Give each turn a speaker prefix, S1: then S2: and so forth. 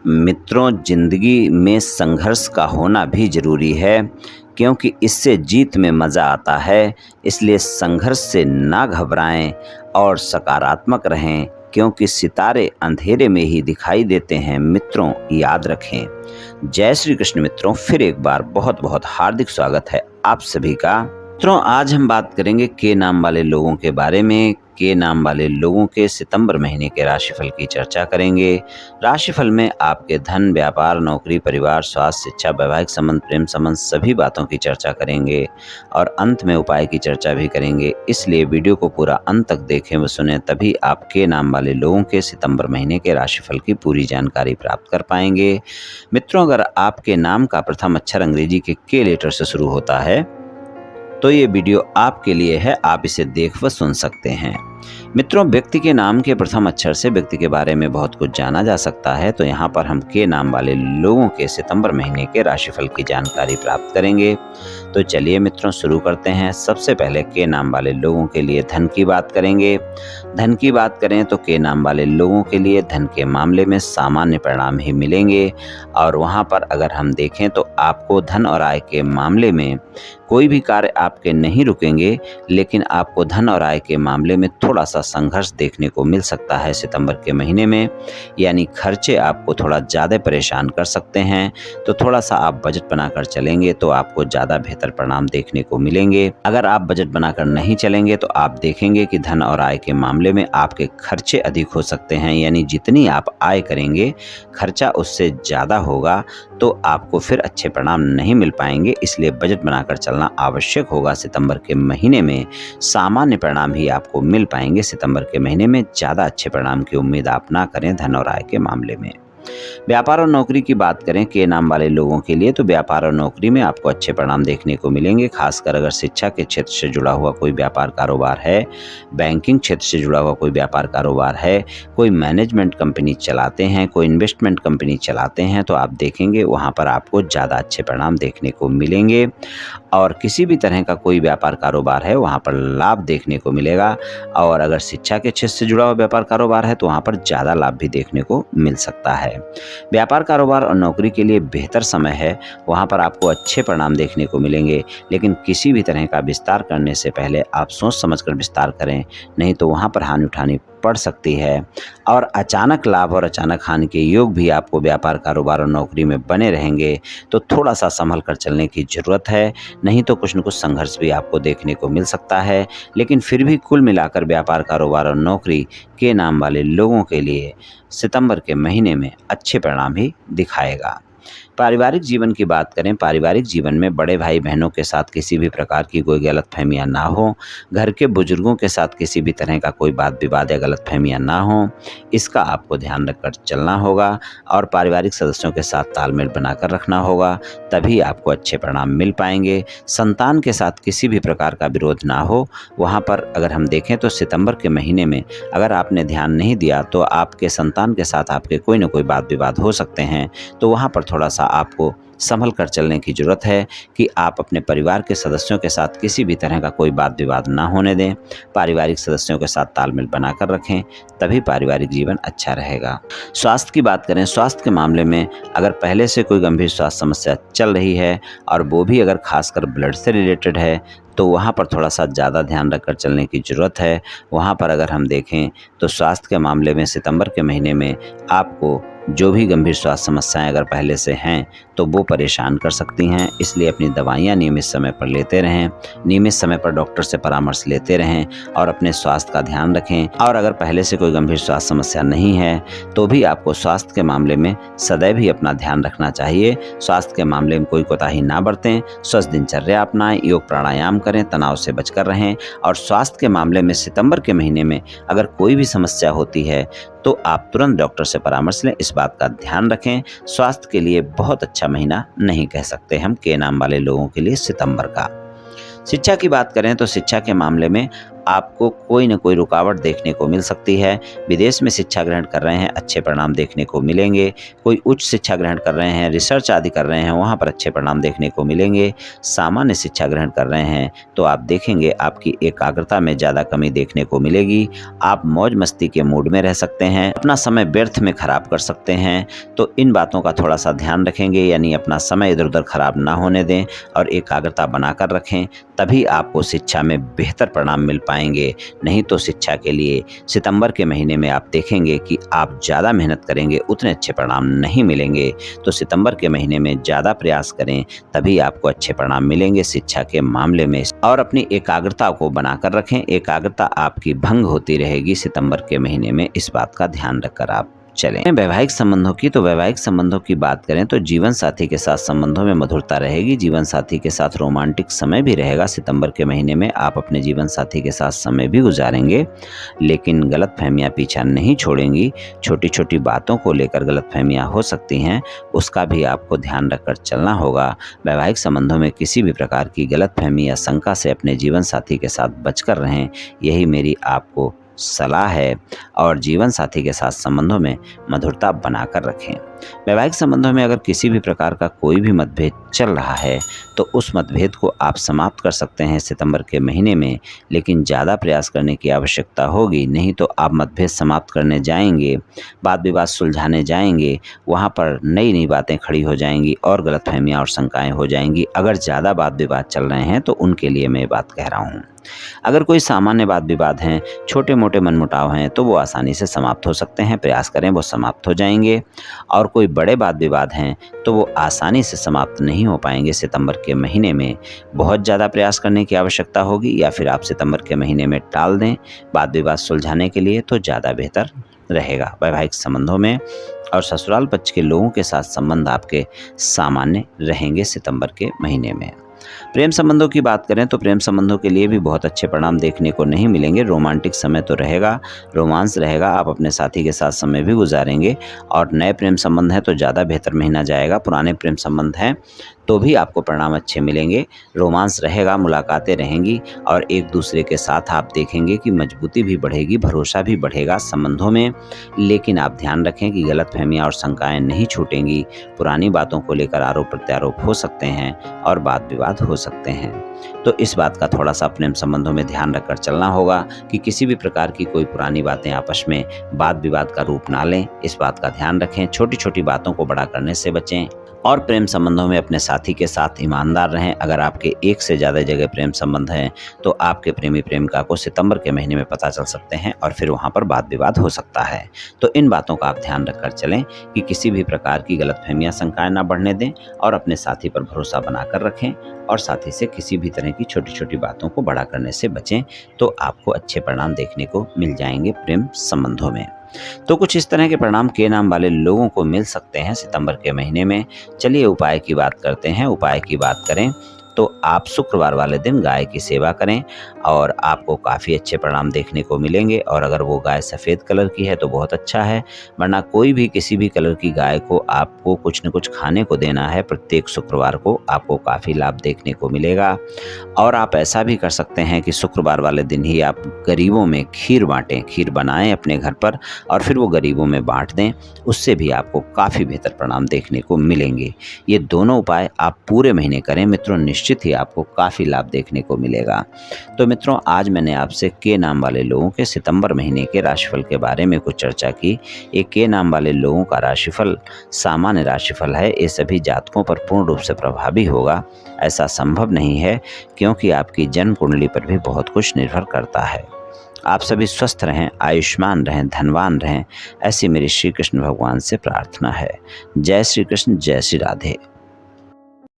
S1: मित्रों, जिंदगी में संघर्ष का होना भी ज़रूरी है, क्योंकि इससे जीत में मज़ा आता है। इसलिए संघर्ष से ना घबराएं और सकारात्मक रहें, क्योंकि सितारे अंधेरे में ही दिखाई देते हैं। मित्रों, याद रखें। जय श्री कृष्ण। मित्रों, फिर एक बार बहुत बहुत हार्दिक स्वागत है आप सभी का। मित्रों, आज हम बात करेंगे के नाम वाले लोगों के बारे में। के नाम वाले लोगों के सितंबर महीने के राशिफल की चर्चा करेंगे। राशिफल में आपके धन, व्यापार, नौकरी, परिवार, स्वास्थ्य, शिक्षा, वैवाहिक संबंध, प्रेम संबंध सभी बातों की चर्चा करेंगे और अंत में उपाय की चर्चा भी करेंगे। इसलिए वीडियो को पूरा अंत तक देखें व सुने, तभी आप के नाम वाले लोगों के सितंबर महीने के राशिफल की पूरी जानकारी प्राप्त कर पाएंगे। मित्रों, अगर आपके नाम का प्रथम अक्षर अंग्रेजी के लेटर से शुरू होता है तो ये वीडियो आपके लिए है, आप इसे देख व सुन सकते हैं। मित्रों, व्यक्ति के नाम के प्रथम अक्षर से व्यक्ति के बारे में बहुत कुछ जाना जा सकता है, तो यहाँ पर हम के नाम वाले लोगों के सितंबर महीने के राशिफल की जानकारी प्राप्त करेंगे। तो चलिए मित्रों, शुरू करते हैं। सबसे पहले के नाम वाले लोगों के लिए धन की बात करेंगे। धन की बात करें तो के नाम वाले लोगों के लिए धन के मामले में सामान्य परिणाम ही मिलेंगे और वहाँ पर अगर हम देखें तो आपको धन और आय के मामले में कोई भी कार्य आपके नहीं रुकेंगे, लेकिन आपको धन और आय के मामले में थोड़ा सा संघर्ष देखने को मिल सकता है सितंबर के महीने में। यानी खर्चे आपको थोड़ा ज़्यादा परेशान कर सकते हैं, तो थोड़ा सा आप बजट बनाकर चलेंगे तो आपको ज़्यादा बेहतर परिणाम देखने को मिलेंगे। अगर आप बजट बनाकर नहीं चलेंगे तो आप देखेंगे कि धन और आय के मामले में आपके खर्चे अधिक हो सकते हैं। यानी जितनी आप आय करेंगे, खर्चा उससे ज़्यादा होगा, तो आपको फिर अच्छे परिणाम नहीं मिल पाएंगे। इसलिए बजट बनाकर चलना आवश्यक होगा। सितंबर के महीने में सामान्य परिणाम ही आपको मिल पाएंगे। सितंबर के महीने में ज़्यादा अच्छे परिणाम की उम्मीद आप ना करें धन और आय के मामले में। व्यापार और नौकरी की बात करें के नाम वाले लोगों के लिए, तो व्यापार और नौकरी में आपको अच्छे परिणाम देखने को मिलेंगे। खासकर अगर शिक्षा के क्षेत्र से जुड़ा हुआ कोई व्यापार कारोबार है, बैंकिंग क्षेत्र से जुड़ा हुआ कोई व्यापार कारोबार है, कोई मैनेजमेंट कंपनी चलाते हैं, कोई इन्वेस्टमेंट कंपनी चलाते हैं, तो आप देखेंगे वहाँ पर आपको ज़्यादा अच्छे परिणाम देखने को मिलेंगे। और किसी भी तरह का कोई व्यापार कारोबार है, वहाँ पर लाभ देखने को मिलेगा। और अगर शिक्षा के क्षेत्र से जुड़ा हुआ व्यापार कारोबार है तो वहाँ पर ज़्यादा लाभ भी देखने को मिल सकता है। व्यापार, कारोबार और नौकरी के लिए बेहतर समय है, वहाँ पर आपको अच्छे परिणाम देखने को मिलेंगे। लेकिन किसी भी तरह का विस्तार करने से पहले आप सोच समझकर विस्तार करें, नहीं तो वहाँ पर हानि उठानी पड़ सकती है। और अचानक लाभ और अचानक हानि के योग भी आपको व्यापार, कारोबार और नौकरी में बने रहेंगे, तो थोड़ा सा संभल कर चलने की ज़रूरत है। नहीं तो कुछ न कुछ संघर्ष भी आपको देखने को मिल सकता है। लेकिन फिर भी कुल मिलाकर व्यापार, कारोबार और नौकरी के नाम वाले लोगों के लिए सितंबर के महीने में अच्छे परिणाम ही दिखाएगा। पारिवारिक जीवन की बात करें, पारिवारिक जीवन में बड़े भाई बहनों के साथ किसी भी प्रकार की कोई गलतफहमियां ना हो, घर के बुजुर्गों के साथ किसी भी तरह का कोई वाद विवाद या गलतफहमियां ना हो, इसका आपको ध्यान रखकर चलना होगा। और पारिवारिक सदस्यों के साथ तालमेल बनाकर रखना होगा, तभी आपको अच्छे परिणाम मिल पाएंगे। संतान के साथ किसी भी प्रकार का विरोध ना हो, वहाँ पर अगर हम देखें तो सितंबर के महीने में अगर आपने ध्यान नहीं दिया तो आपके संतान के साथ आपके कोई ना कोई वाद विवाद हो सकते हैं। तो वहाँ पर थोड़ा सा आपको संभल कर चलने की ज़रूरत है कि आप अपने परिवार के सदस्यों के साथ किसी भी तरह का कोई वाद विवाद ना होने दें। पारिवारिक सदस्यों के साथ तालमेल बनाकर रखें, तभी पारिवारिक जीवन अच्छा रहेगा। स्वास्थ्य की बात करें, स्वास्थ्य के मामले में अगर पहले से कोई गंभीर स्वास्थ्य समस्या चल रही है और वो भी अगर खासकर ब्लड से रिलेटेड है, तो वहाँ पर थोड़ा सा ज़्यादा ध्यान रखकर चलने की ज़रूरत है। वहाँ पर अगर हम देखें तो स्वास्थ्य के मामले में सितंबर के महीने में आपको जो भी गंभीर स्वास्थ्य समस्याएं अगर पहले से हैं तो वो परेशान कर सकती हैं। इसलिए अपनी दवाइयाँ नियमित समय पर लेते रहें, नियमित समय पर डॉक्टर से परामर्श लेते रहें और अपने स्वास्थ्य का ध्यान रखें। और अगर पहले से कोई गंभीर स्वास्थ्य समस्या नहीं है तो भी आपको स्वास्थ्य के मामले में सदैव ही अपना ध्यान रखना चाहिए। स्वास्थ्य के मामले में कोई कोताही ना बरतें, स्वस्थ दिनचर्या अपनाएं, योग प्राणायाम करें, तनाव से बचकर रहें। और स्वास्थ्य के मामले में सितंबर के महीने में अगर कोई भी समस्या होती है तो आप तुरंत डॉक्टर से परामर्श लें, इस बात का ध्यान रखें। स्वास्थ्य के लिए बहुत अच्छा महीना नहीं कह सकते हम के नाम वाले लोगों के लिए सितंबर का। शिक्षा की बात करें तो शिक्षा के मामले में आपको कोई न कोई रुकावट देखने को मिल सकती है। विदेश में शिक्षा ग्रहण कर रहे हैं, अच्छे परिणाम देखने को मिलेंगे। कोई उच्च शिक्षा ग्रहण कर रहे हैं, रिसर्च आदि कर रहे हैं, वहाँ पर अच्छे परिणाम देखने को मिलेंगे। सामान्य शिक्षा ग्रहण कर रहे हैं तो आप देखेंगे आपकी एकाग्रता में ज़्यादा कमी देखने को मिलेगी। आप मौज मस्ती के मूड में रह सकते हैं, अपना समय व्यर्थ में खराब कर सकते हैं। तो इन बातों का थोड़ा सा ध्यान रखेंगे, यानी अपना समय इधर उधर खराब ना होने दें और एकाग्रता बनाकर रखें, तभी आपको शिक्षा में बेहतर परिणाम मिल पाएंगे। नहीं तो शिक्षा के लिए सितंबर के महीने में आप देखेंगे कि आप ज़्यादा मेहनत करेंगे, उतने अच्छे परिणाम नहीं मिलेंगे। तो सितंबर के महीने में ज़्यादा प्रयास करें, तभी आपको अच्छे परिणाम मिलेंगे शिक्षा के मामले में। और अपनी एकाग्रता को बनाकर रखें, एकाग्रता आपकी भंग होती रहेगी सितंबर के महीने में, इस बात का ध्यान रखकर आप चलें। वैवाहिक संबंधों की, तो वैवाहिक संबंधों की बात करें तो जीवन साथी के साथ संबंधों में मधुरता रहेगी। जीवन साथी के साथ रोमांटिक समय भी रहेगा। सितंबर के महीने में आप अपने जीवन साथी के साथ समय भी गुजारेंगे, लेकिन गलतफहमियां पीछा नहीं छोड़ेंगी। छोटी छोटी बातों को लेकर गलतफहमियां हो सकती हैं, उसका भी आपको ध्यान रखकर चलना होगा। वैवाहिक संबंधों में किसी भी प्रकार की गलतफहमी या शंका से अपने जीवन साथी के साथ बचकर रहें, यही मेरी आपको सलाह है। और जीवन साथी के साथ संबंधों में मधुरता बनाकर रखें। वैवाहिक संबंधों में अगर किसी भी प्रकार का कोई भी मतभेद चल रहा है तो उस मतभेद को आप समाप्त कर सकते हैं सितंबर के महीने में, लेकिन ज़्यादा प्रयास करने की आवश्यकता होगी। नहीं तो आप मतभेद समाप्त करने जाएंगे, वाद विवाद सुलझाने जाएंगे, वहाँ पर नई नई बातें खड़ी हो जाएंगी और गलतफहमियाँ और शंकाएँ हो जाएंगी। अगर ज़्यादा वाद विवाद चल रहे हैं तो उनके लिए मैं ये बात कह रहा हूँ। अगर कोई सामान्य वाद विवाद हैं, छोटे मोटे मनमुटाव हैं, तो वो आसानी से समाप्त हो सकते हैं। प्रयास करें वो समाप्त हो जाएंगे। और कोई बड़े वाद विवाद हैं तो वो आसानी से समाप्त नहीं हो पाएंगे सितंबर के महीने में। बहुत ज़्यादा प्रयास करने की आवश्यकता होगी, या फिर आप सितंबर के महीने में टाल दें वाद विवाद सुलझाने के लिए, तो ज़्यादा बेहतर रहेगा। वैवाहिक संबंधों में और ससुराल पक्ष के लोगों के साथ संबंध आपके सामान्य रहेंगे सितंबर के महीने में। प्रेम संबंधों की बात करें तो प्रेम संबंधों के लिए भी बहुत अच्छे परिणाम देखने को नहीं मिलेंगे। रोमांटिक समय तो रहेगा, रोमांस रहेगा, आप अपने साथी के साथ समय भी गुजारेंगे। और नए प्रेम संबंध हैं तो ज़्यादा बेहतर महीना जाएगा। पुराने प्रेम संबंध हैं तो भी आपको परिणाम अच्छे मिलेंगे। रोमांस रहेगा, मुलाकातें रहेंगी और एक दूसरे के साथ आप देखेंगे कि मजबूती भी बढ़ेगी, भरोसा भी बढ़ेगा संबंधों में। लेकिन आप ध्यान रखें कि गलतफहमियां और शंकाएं नहीं छूटेंगी। पुरानी बातों को लेकर आरोप प्रत्यारोप हो सकते हैं और वाद विवाद हो सकते हैं। तो इस बात का थोड़ा सा प्रेम संबंधों में ध्यान रखकर चलना होगा कि किसी भी प्रकार की कोई पुरानी बातें आपस में वाद विवाद का रूप ना लें। इस बात का ध्यान रखें। छोटी छोटी बातों को बड़ा करने से बचें और प्रेम संबंधों में अपने साथी के साथ ईमानदार रहें। अगर आपके एक से ज़्यादा जगह प्रेम संबंध हैं तो आपके प्रेमी प्रेमिका को सितंबर के महीने में पता चल सकते हैं और फिर वहाँ पर वाद विवाद हो सकता है। तो इन बातों का आप ध्यान रखकर चलें कि किसी भी प्रकार की गलतफहमियां, शंकाएं ना बढ़ने दें और अपने साथी पर भरोसा बनाकर रखें और साथी से किसी भी तरह की छोटी छोटी बातों को बड़ा करने से बचें। तो आपको अच्छे परिणाम देखने को मिल जाएंगे प्रेम संबंधों में। तो कुछ इस तरह के परिणाम के नाम वाले लोगों को मिल सकते हैं सितंबर के महीने में। चलिए उपाय की बात करते हैं। उपाय की बात करें तो आप शुक्रवार वाले दिन गाय की सेवा करें और आपको काफ़ी अच्छे परिणाम देखने को मिलेंगे। और अगर वो गाय सफ़ेद कलर की है तो बहुत अच्छा है, वरना कोई भी किसी भी कलर की गाय को आपको कुछ न कुछ खाने को देना है। प्रत्येक शुक्रवार को आपको काफ़ी लाभ देखने को मिलेगा। और आप ऐसा भी कर सकते हैं कि शुक्रवार वाले दिन ही आप गरीबों में खीर बाँटें, खीर बनाएं अपने घर पर और फिर वो गरीबों में बाँट दें। उससे भी आपको काफ़ी बेहतर परिणाम देखने को मिलेंगे। ये दोनों उपाय आप पूरे महीने करें मित्रों, निश्चित ही आपको काफ़ी लाभ देखने को मिलेगा। तो मित्रों, आज मैंने आपसे के नाम वाले लोगों के सितंबर महीने के राशिफल के बारे में कुछ चर्चा की। एक के नाम वाले लोगों का राशिफल सामान्य राशिफल है। ये सभी जातकों पर पूर्ण रूप से प्रभावी होगा ऐसा संभव नहीं है, क्योंकि आपकी जन्म कुंडली पर भी बहुत कुछ निर्भर करता है। आप सभी स्वस्थ रहें, आयुष्मान रहें, धनवान रहें, ऐसी मेरी श्री कृष्ण भगवान से प्रार्थना है। जय श्री कृष्ण, जय श्री राधे।